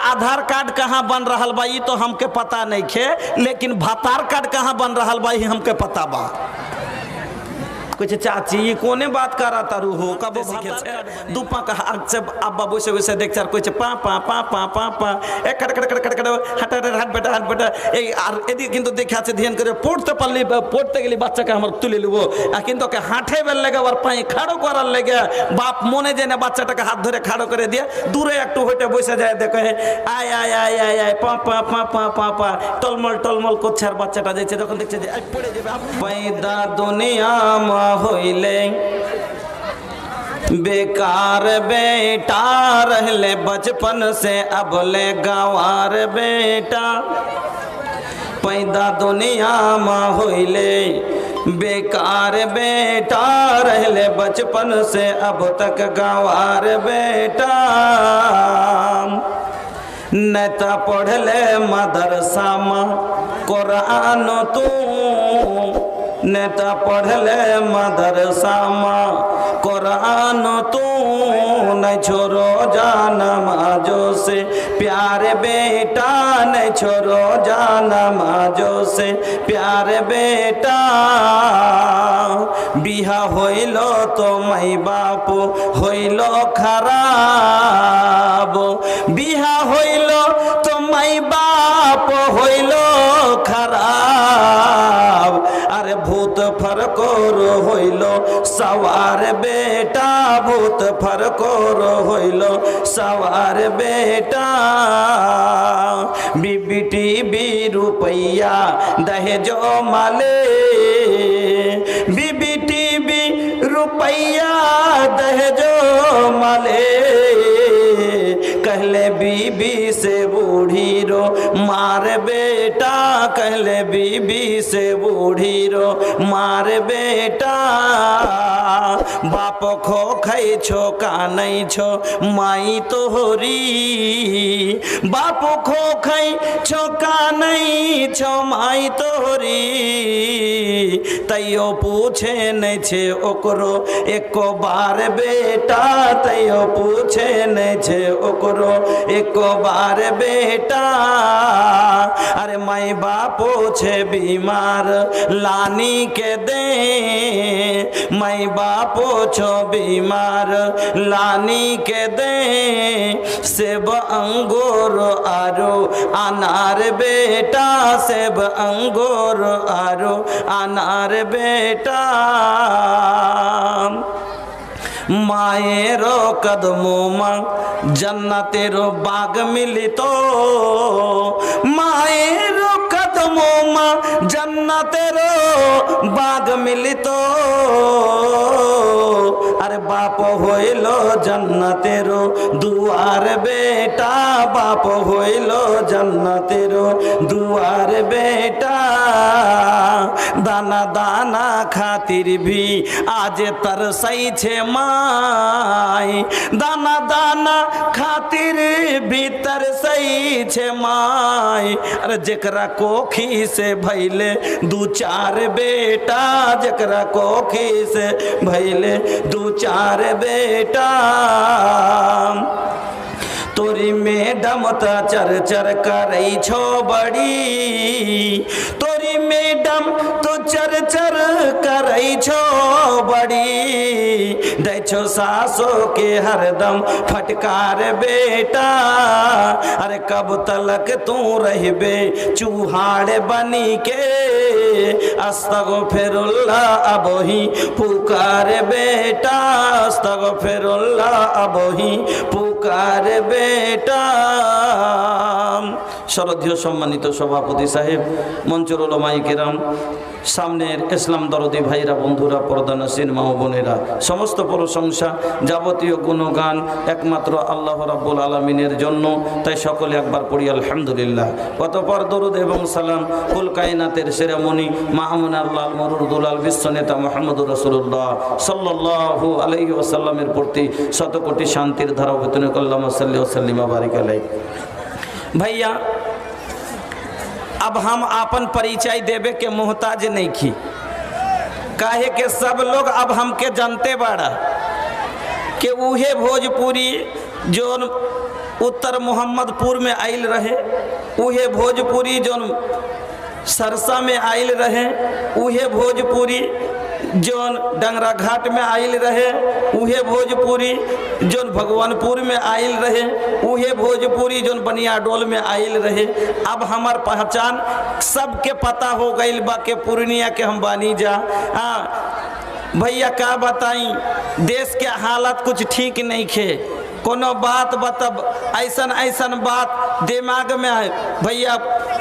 आधार card कहाँ बन रहा बा ई तो हमके पता नहीं खे, लेकिन भतार कार्ड कहाँ बन रहा बा ई हमके पता बा। कुछ चाची ये कोने बात करा तारू हो कब सीखे छे दुपा का हाथ से अब्बा वैसे वैसे देख चार कोई पा पा पा पा पा पा ए cut cut cut cut cut हट हट बेटा ए আর এদি কিন্তু দেখে আছে ধ্যান করে পড়তে পারলি পড়তে গেলি বাচ্চাকে আমার তুলে লিবো কিন্তু ওকে হাঁটে বেল লাগা আর পায়ে খাড়ো করার লাগে বাপ মনে যায় না বাচ্চাটাকে হাত ধরে খাড়ো করে দিয়ে দূরে একটু হইতে বসে যায় দেখে আয় আয় আয় আয় আয় পা পা পা পা পা পা টলমল টলমল করছে আর বাচ্চাটা যাচ্ছে তখন দেখছে যে পড়ে যাবে পয়দা দুনিয়া होइले बेकार बेटा रहले बचपन से अब ले गंवार बेटा पैदा दुनिया में होइले बेकार बेटा रहले बचपन से अब तक गंवार बेटा नेता पढ़ले मदरसा में कुरान तू नेता पढ़ले मदरसा में कुरान तू न छोरो जान माजो से प्यारे बेटा न छोरो जान माजो से प्यारे बेटा बिहा होइलो तो माई बाप होइलो खराब बिहा होइलो तो माई बाप होइलो खराब अरे भूत फरकोर होइलो सवार बेटा भूत फरकोर होइलो सवार बेटा बीबीटी बी रुपैया दहेजो माले बीबीटी बी रुपैया दहेजो माले कहले बीबी से बूढ़ी रो मार बेटा कहले बीबी से बूढ़ी रो मार बेटा बाप खो खई छो का नहीं छो माई तोहरी बाप खो खई छो का नहीं छो माई तोहरी तैयो पूछे नहीं छे ओकरो एको बार बेटा तैयो पूछे नहीं छे ओकरो एको बार बेटा अरे माई बापो छे बीमार लानी के दे माई बापो छो बीमार लानी के दे सेब अंगूर आरो अनार बेटा सेब अंगूर आरो अनार बेटा मायेरो कदमों में जन्नतेरो बाग मिली तो मायेरो कदमों में जन्नतेरो बाग मिली तो अरे बाप होइलो जन्नतेरो दुआर बेटा बाप होइलो जन्नतेरो दुआर बेटा दाना दाना खातिर भी आज तरसई छे माई दाना दाना खातिर भी तरसई छे माई अरे जेकरा कोखी से भैले दू चार बेटा जेकरा कोखी से भैले दू चार बेटा तोरी मैडम त चर चर करई छो बड़ी तोरी मैडम तो चर चर करई छो बड़ी दै छो सासो के हरदम फटकार बेटा अरे कब तलक तू रहबे चूहाड़ बनी के अस्तगफिरुल्लाह अबही पुकार बेटा अस्तगफिरुल्लाह अबही पुकार बेटा शरदीय सम्मानित सभापति साहेब मंचर उलमाए किराम सामनेर इस्लाम दरदी भाईरा बंधुरा पर्दानसीन मा बोनेरा समस्त प्रशंसा जाबतीय गुणगान एकमात्र आल्लाह रब्बुल आलामीनेर जन्य ताई सकले एकबार पढ़ी आलহামদুলিল্লাহ অতঃপর दरुद एवं सालाम कुल कायनातेर सेरेमनी मामुनार लाल मरुर दुलाल विश्व नेता मुहम्मदुर रसूलुल्लाह सल्लल्लाहु अलैहि वसल्लमेर प्रति शत कोटी शांतिर धारा अवतीर्ण अल्लाहुम्मा सल्ली व सल्लिम व बारिक अलैहि। भैया अब हम अपन परिचय देवे के मोहताज नहीं की काहे के सब लोग अब हमके जानते बाड़ा के उहे भोजपुरी जो उत्तर मोहम्मदपुर में आयल रहे, उहे भोजपुरी जोन सरसा में आयल रहे, उहे भोजपुरी जोन डंगरा घाट में आयल रहे, उहे भोजपुरी जोन भगवानपुर में आयल रहे, उहे भोजपुरी जोन बनियाडोल में आयल रहे। अब हमार पहचान सबके पता हो गई बा के पूर्णिया के हम बानी जा। भैया का बताई, देश के हालत कुछ ठीक नहीं खे, कोनो बात बतब ऐसन ऐसन बात दिमाग में भैया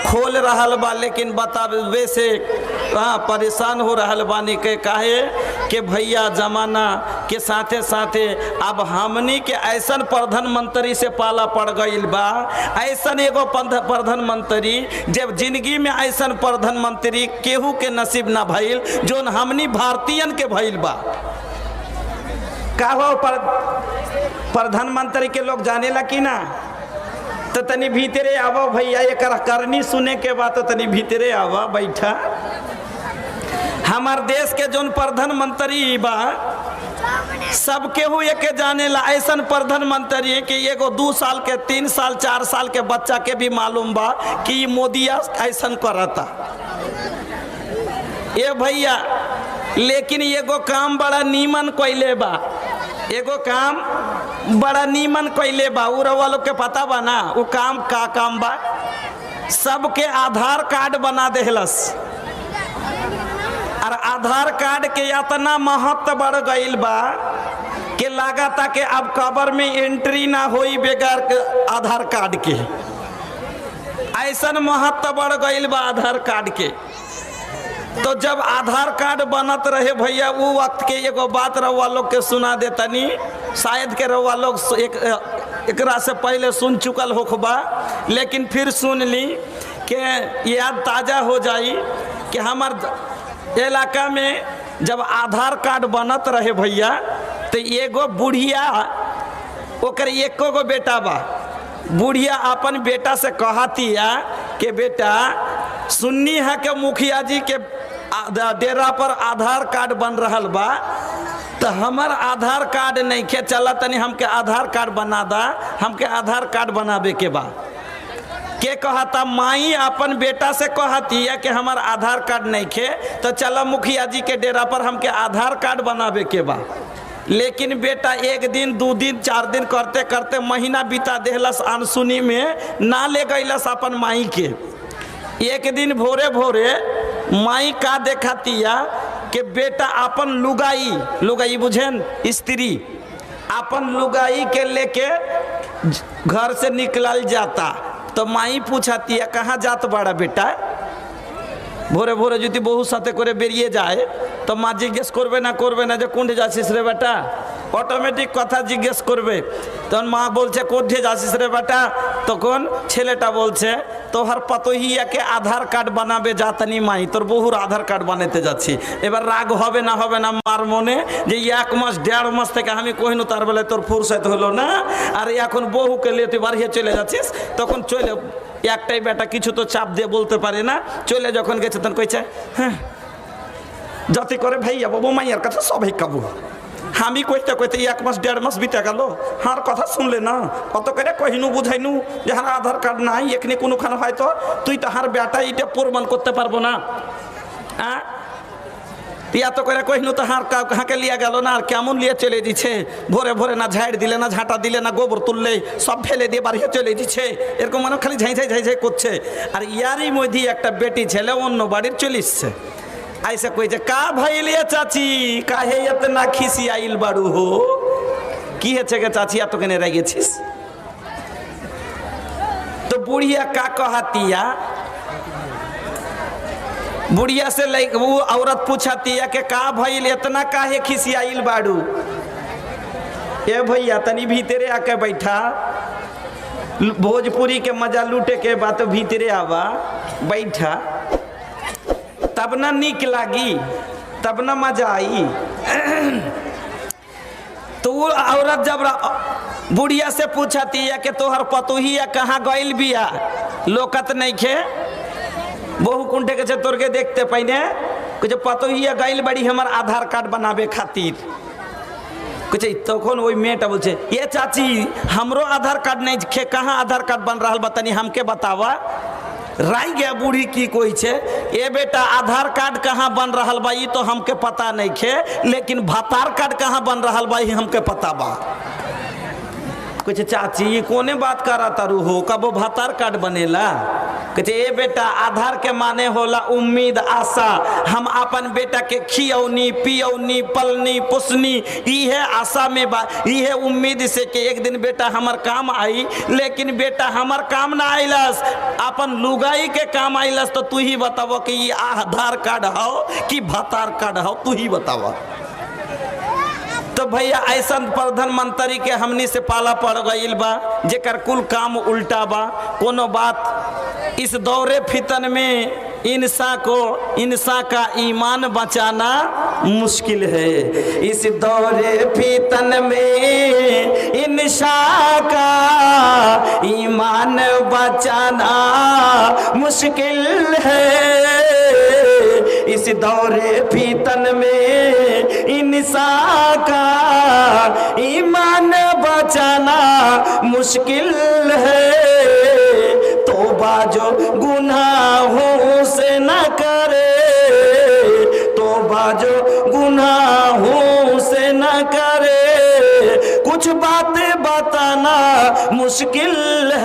खोल रहल बा, लेकिन बतावे से परेशान हो रहल बानी के काहे कि भैया जमाना के साथे साथे अब हमनी के ऐसन प्रधानमंत्री से पाला पड़ गईल बा, ऐसन एगो प्रधानमंत्री जब जिंदगी में ऐसन प्रधानमंत्री केहू के नसीब ना भइल जोन हमनी भारतीयन के भइल बा। का हो प्रधानमंत्री के लोग जानेला कि ना? तो तनी भीतरे आवा भैया, एक करनी सुने के बाद तो तनी भीतरे आवा बैठा। हमार देश के जोन प्रधानमंत्री बा सबके हुए के जानेला, ऐसन प्रधानमंत्री कि एगो 2 साल के 3 साल 4 साल के बच्चा के भी मालूम बा कि मोदी ऐसन करता। ये भैया लेकिन एगो काम बड़ा नीमन कइले बा, एगो काम बड़ा नीमन कइले बा, उ रउआ लोग के पता बा ना? वो काम का काम बा? सबके आधार कार्ड बना देहलस, और आधार कार्ड के इतना महत्व बढ़ गईल बा कि लागता कि अब कबर में एंट्री ना होई बगैर आधार कार्ड के। ऐसन महत्व बढ़ गईल बा आधार कार्ड के। तो जब आधार कार्ड बनत रहे भैया, वो वक्त के एगो बात रउआ लोग के सुना देतनी, शायद के रउआ लोग एकरा से पहले सुन चुकल होखबा, लेकिन फिर सुन ली कि याद ताज़ा हो जाई कि हमार इलाका में जब आधार कार्ड बनत रहे भैया, तो एगो बुढ़िया ओकर एको गो बेटा बा, बुढ़िया अपन बेटा से कहतिया कि बेटा सुन्नी है कि मुखिया जी के डेरा पर आधार कार्ड बन रहल बा, तो हमार आधार कार्ड नहीं खे चला, तनी हमके आधार कार्ड बना दा, हमके आधार कार्ड बनावे के बा। के कहता माई अपन बेटा से कहती है कि हमार आधार कार्ड नहीं खे, तो चला मुखिया जी के डेरा पर हमके आधार कार्ड बनावे के बा। लेकिन बेटा 1 दिन 2 दिन 4 दिन करते करते महीना बिता देहलस, अनसुनी में ना ले गईलस अपन माई के। एक दिन भोरे भोरे माई का देखतिया कि बेटा अपन लुगाई बुझेन स्त्री, अपन लुगाई के लेके घर से निकलल जाता। तो माई पूछती है कहाँ जात बड़ा बेटा? भोरे भोरे যদি বহু সাথে করে বেরিয়ে যায় তো মা জিজ্ঞেস করবে না যে কোনঠে যাচ্ছিস রে বেটা, অটোমেটিক কথা জিজ্ঞেস করবে। তখন মা বলছে কোনঠে যাচ্ছিস রে বেটা, তখন ছেলেটা বলছে তোহার পাতহিয়াকে আধার কার্ড বানাবে যাতানি মাই, তোর বহুর আধার কার্ড বানাতে যাচ্ছি। এবার রাগ হবে না মার মনে যে 1 মাস 1.5 মাস থেকে আমি কহিনু, তার বেলায় তোর ফুরসত হলো না, আর এখন বহুকে নিয়ে তুই বাড়িয়ে চলে যাচ্ছিস। তখন চলে একটাই বেটা কিছু তো চাপ দিয়ে বলতে পারে না, চলে যখন গেছে তখন কইছে হ্যাঁ যাতে করে ভাইয়া বাবু মাইয়ার কথা সবাই কাবু। আমি কইতে 1 মাস 1.5 মাস বিতে গেল, হার কথা শুনলে না, কত করে কহিনু বুঝাইনু যে হার আধার কার্ড নাই, এখানে কোনোখানে হয়তো তুই তো হার বেটা এটা প্রমাণ করতে পারবো না। এত করে কহিনু তো হাঁকে লিয়া গেল না, আর কেমন লিয়ে চলে দিচ্ছে, ভোরে ভোরে না ঝাড় দিলে না ঝাঁটা দিলে না গোবর তুললে সব ফেলে দিয়ে বাড়িয়ে চলে দিচ্ছে। এরকম মানে খালি ঝাই করছে। আর ইয়ারই মধ্যে একটা বেটি ছেলে অন্য বাড়ির চলে এসছে, ऐसे कोई का भैलिए चाची काहे इतना खिसियाइल बाड़ू हो, की है के चाची तो कने रह गेछिस। तो बुढ़िया का कहतिया, बुढ़िया से वो औरत पूछती है कि का भइल इतना काहे खिसियाइल बाड़ू। ए भैया तनी भीतरे आके बैठा, भोजपुरी के मजा लूटे के बात भीतरे आवा बैठा, तब ना निक लागी, तब ना मजा आई। तो वो औरत जब बुढ़िया से पूछती है कि तोहर पतोहिया कहाँ गइल बिया, लोकत नहीं खे, बहु कुंठे के तोर के देखते पहने कुछ पतोहिया गइल बड़ी हमार आधार कार्ड बनावे खातिर। कुछ तखन वही मेटा बोलছে ये चाची हमरो आधार कार्ड नहीं खे कहाँ आधार कार्ड बन रहा बतानी हमके बतावा राई गया बूढ़ी की कोई छे ए बेटा आधार कार्ड कहाँ बन रहा बा ये तो हमके पता नहीं खे लेकिन भातार कार्ड कहाँ बन रहा बा ये हमके पता बा कुछ चाची ये कोने बात करा तारू हो कब भातार कार्ड बनेला कहते ए बेटा आधार के माने होला उम्मीद आशा हम अपन बेटा के खियौनी पियौनी पलनी पुसनी इहे आशा में बा इहे उम्मीद से कि एक दिन बेटा हमार काम आई लेकिन बेटा हमार काम ना आइलस अपन लुगाई के काम आइलस तो तू ही बताव कि ये आधार कार्ड हो कि भातार कार्ड हो तू ही बताव तो भैया ऐसा प्रधानमंत्री के हमनी से पाला पड़ गईल बा जेकर कुल काम उल्टा बा कोनो बात इस दौरे फितन में इंसान का ईमान बचाना मुश्किल है इस दौरे फितन में इंसान का ईमान बचाना मुश्किल है इस दौरे फितन में इंसान का ईमान बचाना मुश्किल है तौबा जो गुनाहों से न करे तौबा जो गुनाहों से न करे कुछ बातें बताना मुश्किल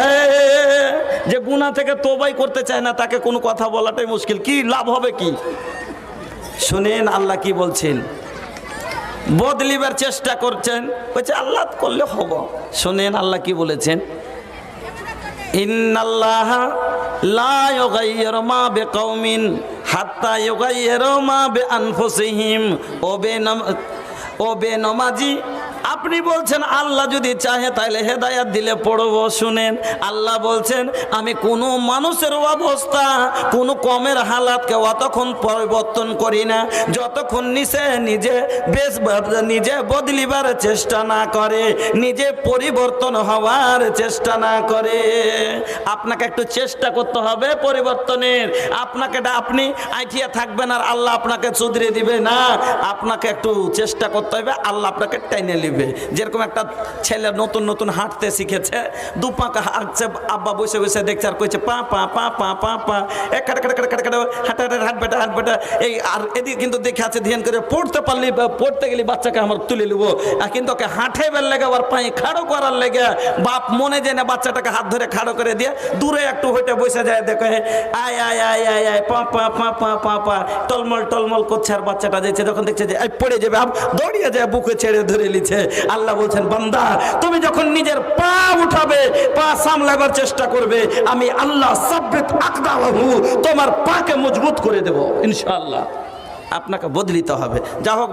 है যে গুনাহ থেকে তওবাই করতে চায় না তাকে কোনো কথা বলাটাই মুশকিল কি লাভ হবে কি শুনেন আল্লাহ কি বলছেন বদলিবার চেষ্টা করছেন বলছে আল্লাহ করলে হবে শুনেন আল্লাহ কি বলেছেন ইন্নাল্লাহা লা ইউগাইয়িরু মা বিকাউমিন হাত্তা ইউগাইয়িরু মা বিআনফুসিহিম ও বেনমাজি আপনি বলছেন আল্লাহ যদি চাহে তাহলে হেদায়েত দিলে পড়বো শুনেন আল্লাহ বলছেন আমি কোনো মানুষের অবস্থা কোনো কমের হালাতকে অতক্ষণ পরিবর্তন করি না যতক্ষণ নিজে বদলিবার চেষ্টা না করে নিজে পরিবর্তন হওয়ার চেষ্টা না করে আপনাকে একটু চেষ্টা করতে হবে পরিবর্তনের আপনাকে আপনি আইঠিয়া থাকবেন আর আল্লাহ আপনাকে সুধরে দিবে না আপনাকে একটু চেষ্টা করতে হবে আল্লাহ আপনাকে টেনে নেবে যেরকম একটা ছেলে নতুন নতুন হাঁটতে শিখেছে দু পাকা হাঁটছে আব্বা বসে বসে দেখছে আর কইছে পা পা পা পা পা পা এক কাট কাট কাট কাট হাঁট বেটা এই আর এদিকে কিন্তু দেখে আছে ধ্যান করে পড়তে গেলে বাচ্চাকে আমার তুলে নেবো কিন্তু ওকে হাঁটাইবার লেগে আর পায়ে খাড়ো করার লেগে বাপ মনে যায় না বাচ্চাটাকে হাত ধরে খাড়ো করে দিয়ে দূরে একটু হইতে বসে যায় দেখে আয় আয় আয় আয় আয় পা পা পা পা পা পা টলমল করছে আর বাচ্চাটা যাচ্ছে যখন দেখছে যে পড়ে যাবে দৌড়িয়ে যায় বুকে ছেড়ে ধরে নিচ্ছে আল্লাহ বলছেন বান্দা তুমি যখন নিজের পা উঠাবে পা সামলাবার চেষ্টা করবে আমি আল্লাহ সাব্বিত আকদাহু তোমার পাকে মজবুত করে দেব ইনশাআল্লাহ আপনাকে বদলিতে হবে যা হোক